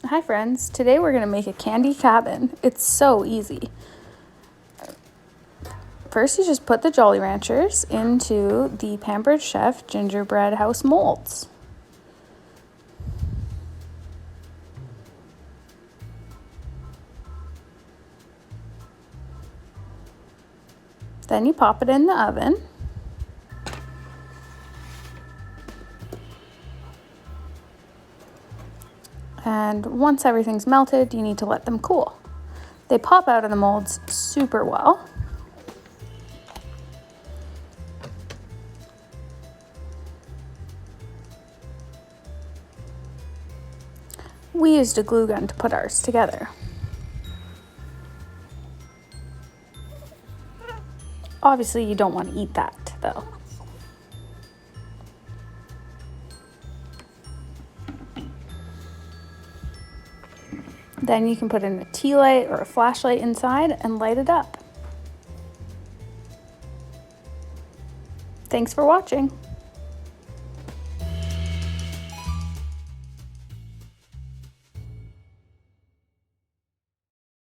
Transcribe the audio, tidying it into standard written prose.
Hi friends, today we're going to make a candy cabin. It's so easy. First you just put the Jolly Ranchers into the Pampered Chef gingerbread house molds. Then you pop it in the oven. And once everything's melted, you need to let them cool. They pop out of the molds super well. We used a glue gun to put ours together. Obviously, you don't want to eat that, though. Then you can put in a tea light or a flashlight inside and light it up. Thanks for watching.